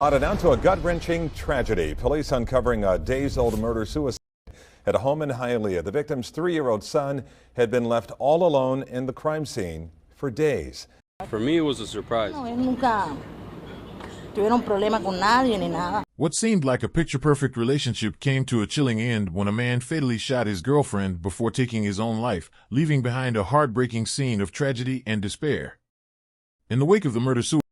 Down to a gut-wrenching tragedy. Police uncovering a days-old murder-suicide at a home in Hialeah. The victim's 3-year-old son had been left all alone in the crime scene for days. For me, it was a surprise. What seemed like a picture-perfect relationship came to a chilling end when a man fatally shot his girlfriend before taking his own life, leaving behind a heartbreaking scene of tragedy and despair. In the wake of the murder-suicide,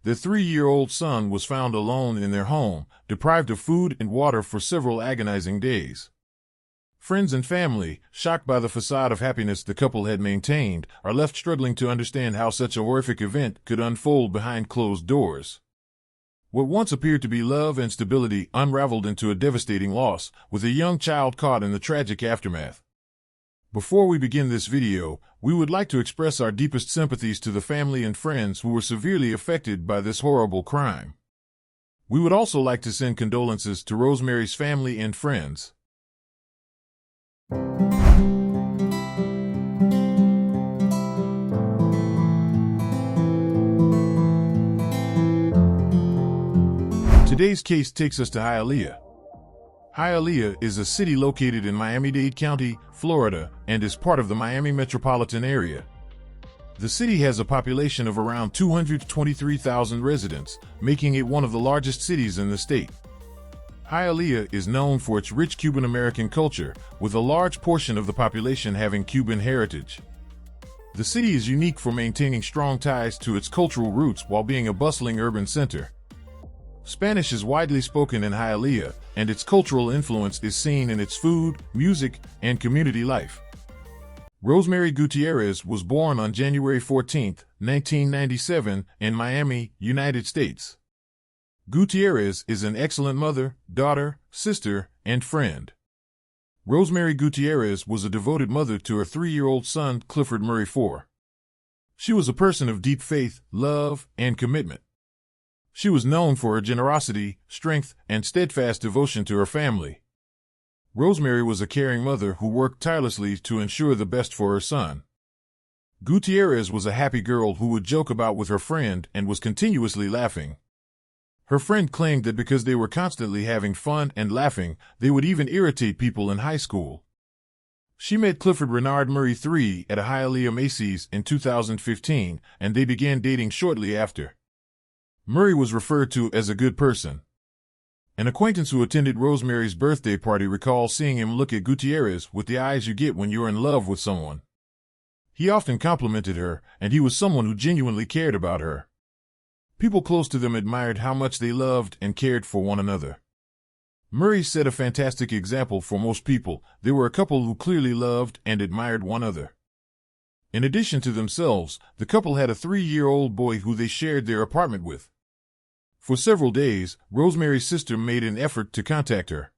the 3-year-old son was found alone in their home, deprived of food and water for several agonizing days. Friends and family, shocked by the facade of happiness the couple had maintained, are left struggling to understand how such a horrific event could unfold behind closed doors. What once appeared to be love and stability unraveled into a devastating loss, with a young child caught in the tragic aftermath. Before we begin this video, we would like to express our deepest sympathies to the family and friends who were severely affected by this horrible crime. We would also like to send condolences to Rosemary's family and friends. Today's case takes us to Hialeah. Hialeah is a city located in Miami-Dade County, Florida, and is part of the Miami metropolitan area. The city has a population of around 223,000 residents, making it one of the largest cities in the state. Hialeah is known for its rich Cuban-American culture, with a large portion of the population having Cuban heritage. The city is unique for maintaining strong ties to its cultural roots while being a bustling urban center. Spanish is widely spoken in Hialeah, and its cultural influence is seen in its food, music, and community life. Rosemary Gutierrez was born on January 14, 1997, in Miami, United States. Gutierrez is an excellent mother, daughter, sister, and friend. Rosemary Gutierrez was a devoted mother to her 3-year-old son, Clifford Murray IV. She was a person of deep faith, love, and commitment. She was known for her generosity, strength, and steadfast devotion to her family. Rosemary was a caring mother who worked tirelessly to ensure the best for her son. Gutierrez was a happy girl who would joke about with her friend and was continuously laughing. Her friend claimed that because they were constantly having fun and laughing, they would even irritate people in high school. She met Clifford Renard Murray III at a Hialeah Macy's in 2015, and they began dating shortly after. Murray was referred to as a good person. An acquaintance who attended Rosemary's birthday party recalls seeing him look at Gutierrez with the eyes you get when you're in love with someone. He often complimented her, and he was someone who genuinely cared about her. People close to them admired how much they loved and cared for one another. Murray set a fantastic example for most people. They were a couple who clearly loved and admired one another. In addition to themselves, the couple had a 3-year-old boy who they shared their apartment with. For several days, Rosemary's sister made an effort to contact her.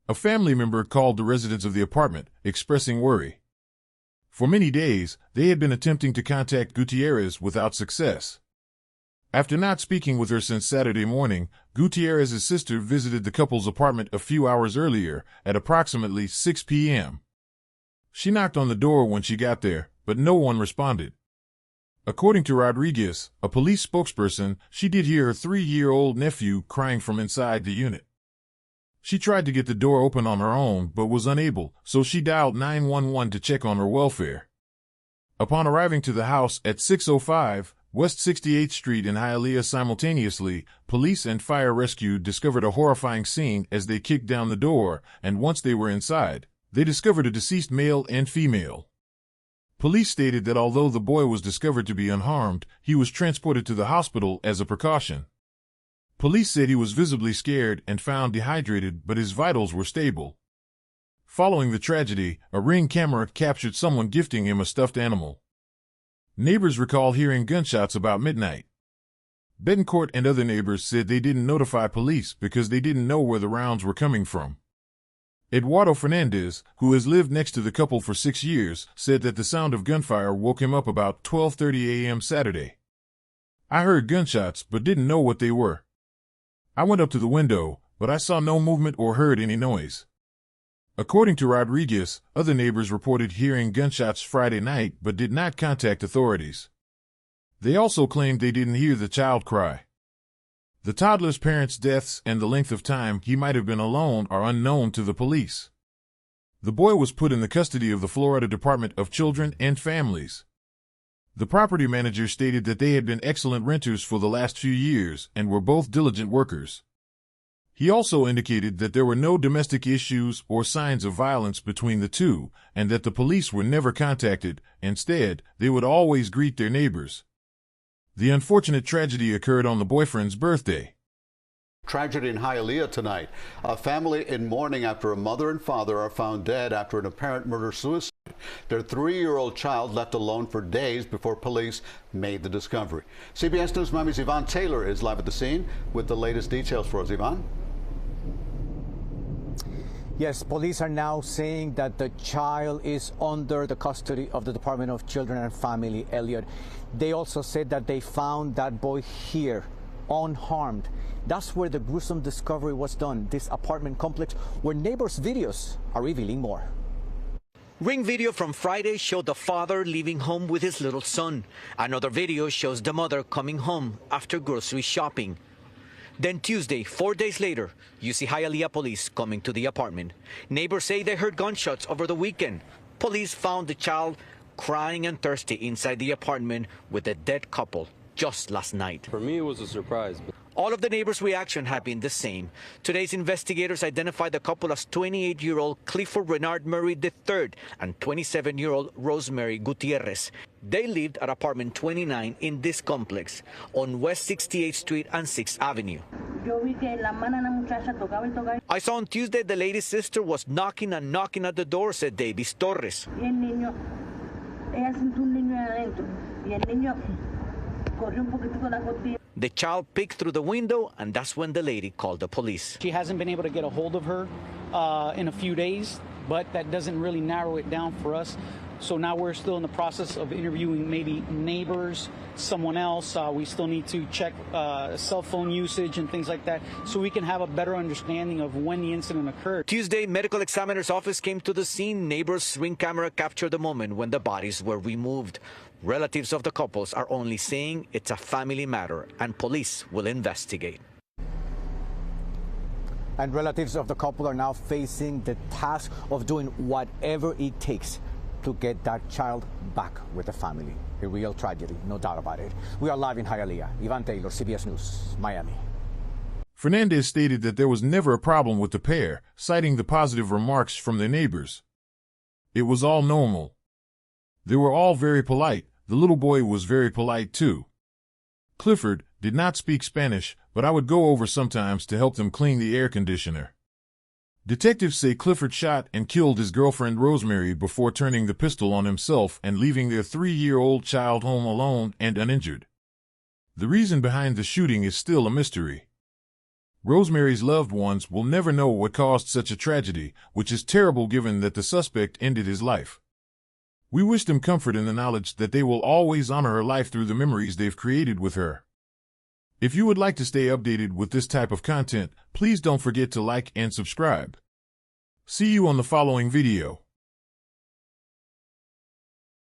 A family member called the residents of the apartment, expressing worry. For many days, they had been attempting to contact Gutierrez without success. After not speaking with her since Saturday morning, Gutierrez's sister visited the couple's apartment a few hours earlier, at approximately 6 p.m. She knocked on the door when she got there, but no one responded. According to Rodriguez, a police spokesperson, she did hear her 3-year-old nephew crying from inside the unit. She tried to get the door open on her own but was unable, so she dialed 911 to check on her welfare. Upon arriving to the house at 605 West 68th Street in Hialeah simultaneously, police and fire rescue discovered a horrifying scene as they kicked down the door, and once they were inside, they discovered a deceased male and female. Police stated that although the boy was discovered to be unharmed, he was transported to the hospital as a precaution. Police said he was visibly scared and found dehydrated, but his vitals were stable. Following the tragedy, a Ring camera captured someone gifting him a stuffed animal. Neighbors recall hearing gunshots about midnight. Betancourt and other neighbors said they didn't notify police because they didn't know where the rounds were coming from. Eduardo Fernandez, who has lived next to the couple for 6 years, said that the sound of gunfire woke him up about 12:30 a.m. Saturday. I heard gunshots but didn't know what they were. I went up to the window, but I saw no movement or heard any noise. According to Rodriguez, other neighbors reported hearing gunshots Friday night but did not contact authorities. They also claimed they didn't hear the child cry. The toddler's parents' deaths and the length of time he might have been alone are unknown to the police. The boy was put in the custody of the Florida Department of Children and Families. The property manager stated that they had been excellent renters for the last few years and were both diligent workers. He also indicated that there were no domestic issues or signs of violence between the two, and that the police were never contacted. Instead, they would always greet their neighbors. The unfortunate tragedy occurred on the boyfriend's birthday. Tragedy in Hialeah tonight. A family in mourning after a mother and father are found dead after an apparent murder-suicide. Their 3-year-old child left alone for days before police made the discovery. CBS News Miami's Yvonne Taylor is live at the scene with the latest details for us. Yvonne? Yes, police are now saying that the child is under the custody of the Department of Children and Family, Elliot. They also said that they found that boy here, unharmed. That's where the gruesome discovery was done, this apartment complex, where neighbors' videos are revealing more. Ring video from Friday showed the father leaving home with his little son. Another video shows the mother coming home after grocery shopping. Then Tuesday, 4 days later, you see Hialeah police coming to the apartment. Neighbors say they heard gunshots over the weekend. Police found the child crying and thirsty inside the apartment with a dead couple just last night. For me, it was a surprise. All of the neighbors' reaction have been the same. Today's investigators identified the couple as 28-year-old Clifford Renard Murray III and 27-year-old Rosemary Gutierrez. They lived at apartment 29 in this complex on West 68th Street and 6th Avenue. I saw on Tuesday the lady's sister was knocking at the door, said Davis Torres. The child peeked through the window, and that's when the lady called the police. She hasn't been able to get a hold of her in a few days, but that doesn't really narrow it down for us. So now we're still in the process of interviewing maybe neighbors, someone else. We still need to check cell phone usage and things like that so we can have a better understanding of when the incident occurred. Tuesday, medical examiner's office came to the scene. Neighbors' ring camera captured the moment when the bodies were removed. Relatives of the couples are only saying it's a family matter and police will investigate. And relatives of the couple are now facing the task of doing whatever it takes to get that child back with the family. A real tragedy, no doubt about it. We are live in Hialeah. Yvonne Taylor, CBS News, Miami. Fernandez stated that there was never a problem with the pair, citing the positive remarks from their neighbors. It was all normal. They were all very polite. The little boy was very polite too. Clifford did not speak Spanish, but I would go over sometimes to help them clean the air conditioner. Detectives say Clifford shot and killed his girlfriend Rosemary before turning the pistol on himself and leaving their 3-year-old child home alone and uninjured. The reason behind the shooting is still a mystery. Rosemary's loved ones will never know what caused such a tragedy, which is terrible given that the suspect ended his life. We wish them comfort in the knowledge that they will always honor her life through the memories they've created with her. If you would like to stay updated with this type of content, please don't forget to like and subscribe. See you on the following video.